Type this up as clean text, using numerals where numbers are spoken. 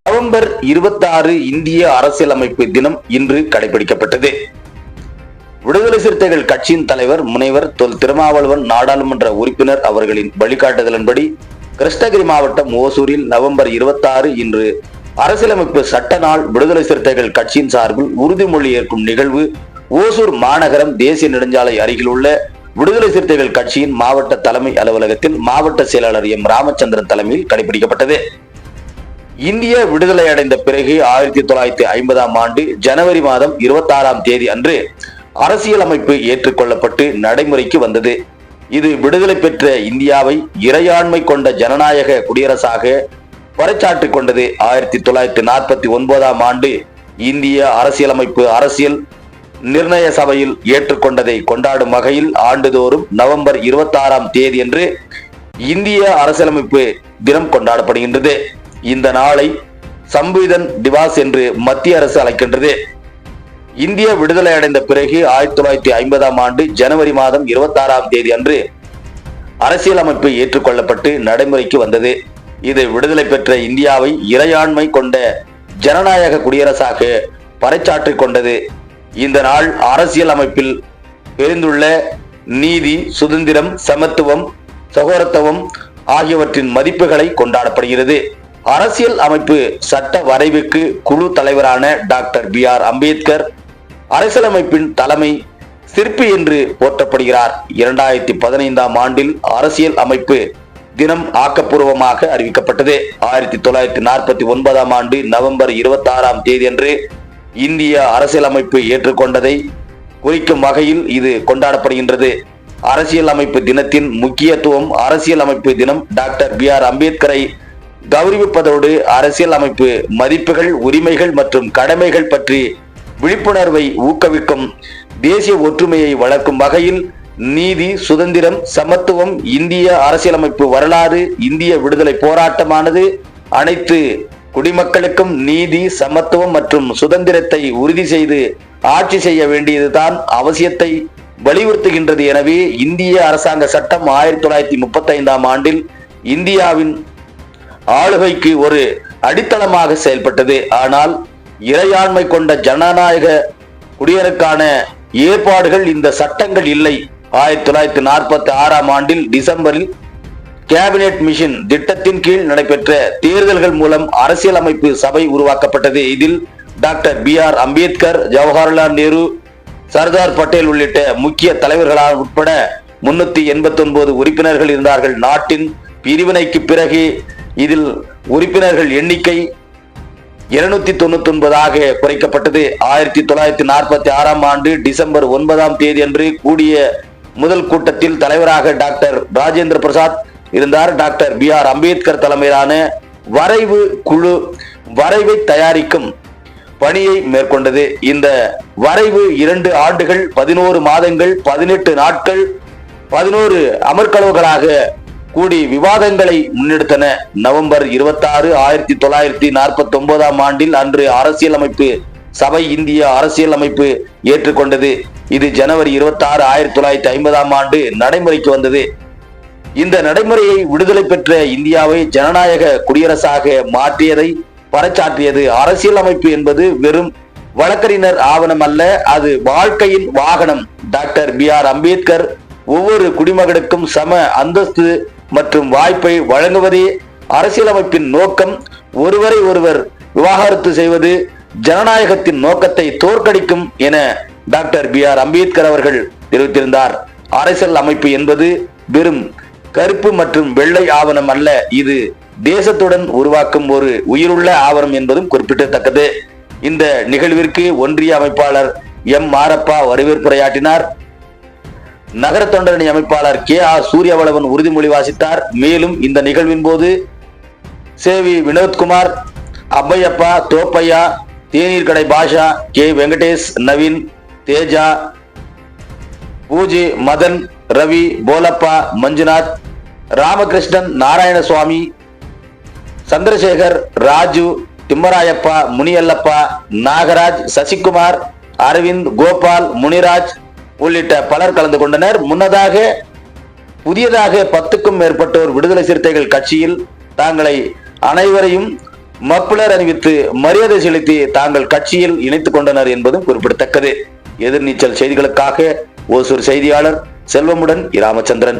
November 26 இந்திய அரசியலமைப்பு தினம் இன்று கடைபிடிக்கப்பட்டது. விடுதலை சிறுத்தைகள் கட்சியின் தலைவர் முனைவர் தொல் திருமாவளவன் நாடாளுமன்ற உறுப்பினர் அவர்களின் வழிகாட்டுதலின்படி கிருஷ்ணகிரி மாவட்டம் ஓசூரில் நவம்பர் 26 இன்று அரசியலமைப்பு சட்ட நாள் விடுதலை சிறுத்தைகள் கட்சியின் சார்பில் உறுதிமொழி ஏற்கும் நிகழ்வு ஓசூர் மாநகரம் தேசிய நெடுஞ்சாலை அருகில் உள்ள விடுதலை சிறுத்தைகள் கட்சியின் மாவட்ட தலைமை அலுவலகத்தில் மாவட்ட செயலாளர் எம் ராமச்சந்திரன் தலைமையில் கடைபிடிக்கப்பட்டது. இந்திய விடுதலை அடைந்த பிறகு 1950ஆம் ஆண்டு ஜனவரி மாதம் 26ஆம் தேதி அன்று அரசியலமைப்பு ஏற்றுக்கொள்ளப்பட்டு நடைமுறைக்கு வந்தது. இது விடுதலை பெற்ற இந்தியாவை இறையாண்மை கொண்ட ஜனநாயக குடியரசாக பறைசாற்றிக் கொண்டது. 1949ஆம் ஆண்டு இந்திய அரசியலமைப்பு அரசியல் நிர்ணய சபையில் ஏற்றுக்கொண்டதை கொண்டாடும் வகையில் ஆண்டுதோறும் நவம்பர் 26ஆம் தேதி அன்று இந்திய அரசியலமைப்பு தினம் கொண்டாடப்படுகின்றது. இந்த நாளை சம்விதான் திவாஸ் என்று மத்திய அரசு அழைக்கின்றது. இந்திய விடுதலை அடைந்த பிறகு 1950ஆம் ஆண்டு ஜனவரி மாதம் 26ஆம் தேதி அன்று அரசியலமைப்பு ஏற்றுக்கொள்ளப்பட்டு நடைமுறைக்கு வந்தது. இது விடுதலை பெற்ற இந்தியாவை இறையாண்மை கொண்ட ஜனநாயக குடியரசாக பறைசாற்றிக் கொண்டது. இந்த நாள் அரசியல் அமைப்பில் எழுந்துள்ள நீதி, சுதந்திரம், சமத்துவம், சகோதரத்துவம் ஆகியவற்றின் மதிப்புகளை கொண்டாடப்படுகிறது. அரசியல் அமைப்பு சட்ட வரைவுக்கு குழு தலைவரான டாக்டர் BR அம்பேத்கர் அரசியலமைப்பின் தலைமை சிற்பி என்று போற்றப்படுகிறார். 2015ஆம் ஆண்டில் அரசியல் அமைப்பு தினம் ஆக்கப்பூர்வமாக அறிவிக்கப்பட்டது. 1949ஆம் ஆண்டு நவம்பர் 26ஆம் தேதி அன்று இந்திய அரசியலமைப்பு ஏற்றுக்கொண்டதை குறிக்கும் வகையில் இது கொண்டாடப்படுகின்றது. அரசியல் அமைப்பு தினத்தின் முக்கியத்துவம் அரசியல் அமைப்பு தினம் டாக்டர் BR அம்பேத்கரை கௌரவிப்பதோடு அரசியல் அமைப்பு மதிப்புகள், உரிமைகள் மற்றும் கடமைகள் பற்றி விழிப்புணர்வை ஊக்குவிக்கும், தேசிய ஒற்றுமையை வளர்க்கும் வகையில் நீதி, சுதந்திரம், சமத்துவம், இந்திய அரசியலமைப்பு வரலாறு, இந்திய விடுதலை போராட்டமானது அனைத்து குடிமக்களுக்கும் நீதி, சமத்துவம் மற்றும் சுதந்திரத்தை உறுதி செய்து ஆட்சி செய்ய வேண்டியதுதான் அவசியத்தை வலியுறுத்துகின்றது. எனவே இந்திய அரசாங்க சட்டம் 1935ஆம் ஆண்டில் இந்தியாவின் ஆளுகைக்கு ஒரு அடித்தளமாக செயல்பட்டது. ஆனால் இறையாண்மை கொண்ட ஜனநாயக குடியரசுக்கான ஏற்பாடுகள் இந்த சட்டங்கள் இல்லை. 1946ஆம் ஆண்டில் டிசம்பரில் கேபினெட் மிஷன் திட்டத்தின் கீழ் நடைபெற்ற தேர்தல்கள் மூலம் அரசியலமைப்பு சபை உருவாக்கப்பட்டது. இதில் டாக்டர் BR அம்பேத்கர், ஜவஹர்லால் நேரு, சர்தார் பட்டேல் உள்ளிட்ட முக்கிய தலைவர்களால் உட்பட 389 உறுப்பினர்கள் இருந்தார்கள். நாட்டின் பிரிவினைக்கு பிறகு இதில் உறுப்பினர்கள் எண்ணிக்கை 299ஆக குறைக்கப்பட்டது. 1946ஆம் ஆண்டு டிசம்பர் 9ஆம் தேதி அன்று கூடிய முதல் கூட்டத்தில் தலைவராக டாக்டர் ராஜேந்திர பிரசாத் இருந்தார். டாக்டர் BR அம்பேத்கர் தலைமையிலான வரைவு குழு வரைவை தயாரிக்கும் பணியை மேற்கொண்டது. இந்த வரைவு 2 ஆண்டுகள், 11 மாதங்கள், 18 நாட்கள், 11 அமர்க்களவுகளாக கூடி விவாதங்களை முன்னெடுத்தன. நவம்பர் 26, 1949ஆம் ஆண்டில் அன்று அரசியலமைப்பு சபை இந்திய அரசியலமைப்பு ஏற்றுக்கொண்டது. இது ஜனவரி 26, 1950ஆம் ஆண்டு நடைமுறைக்கு வந்தது. இந்த நடைமுறையை விடுதலை பெற்ற இந்தியாவை ஜனநாயக குடியரசாக மாற்றியதை பறைசாற்றியது. அரசியலமைப்பு என்பது வெறும் வழக்கறிஞர் ஆவணம் அல்ல, அது வாழ்க்கையின் வாகனம். டாக்டர் BR அம்பேத்கர் ஒவ்வொரு குடிமகனுக்கும் சம அந்தஸ்து மற்றும் வாய்ப்பை வழங்குவதே அரசியலமைப்பின் நோக்கம். ஒருவரை ஒருவர் விவாகரத்து செய்வது ஜனநாயகத்தின் நோக்கத்தை தோற்கடிக்கும் என டாக்டர் BR அம்பேத்கர் அவர்கள் தெரிவித்திருந்தார். அரசியல் அமைப்பு என்பது வெறும் கருப்பு மற்றும் வெள்ளை ஆவணம் அல்ல, இது தேசத்துடன் உருவாக்கும் ஒரு உயிருள்ள ஆவணம் என்பதும் குறிப்பிடத்தக்கது. இந்த நிகழ்விற்கு ஒன்றிய அமைப்பாளர் M. மாரப்பா வரவேற்புரையாற்றினார். நகர தொண்டரணி அமைப்பாளர் KR சூரியவளவன் உறுதிமொழி வாசித்தார். மேலும் இந்த நிகழ்வின் போது சேவி வினோத்குமார், அப்பையப்பா, தோப்பையா, தேநீர் கடை பாஷா, K. வெங்கடேஷ், நவீன், தேஜா, பூஜி, மதன், ரவி, போலப்பா, மஞ்சுநாத், ராமகிருஷ்ணன், நாராயணசுவாமி, சந்திரசேகர், ராஜு, திம்மராயப்பா, முனியல்லப்பா, நாகராஜ், சசிகுமார், அரவிந்த், கோபால், முனிராஜ், உள்ளிட்ட பலர் கலந்து கொண்டனர். முன்னதாக புதியதாக 10க்கும் மேற்பட்டோர் விடுதலை சிறுத்தைகள் கட்சியில் தாங்களை அனைவரையும் மப்ளர் அணிவித்து மரியாதை செலுத்தி தாங்கள் கட்சியில் இணைத்துக் கொண்டனர் என்பதும் குறிப்பிடத்தக்கது. எதிர்நீச்சல் செய்திகளுக்காக ஓசூர் செய்தியாளர் செல்வமுடன் ராமச்சந்திரன்.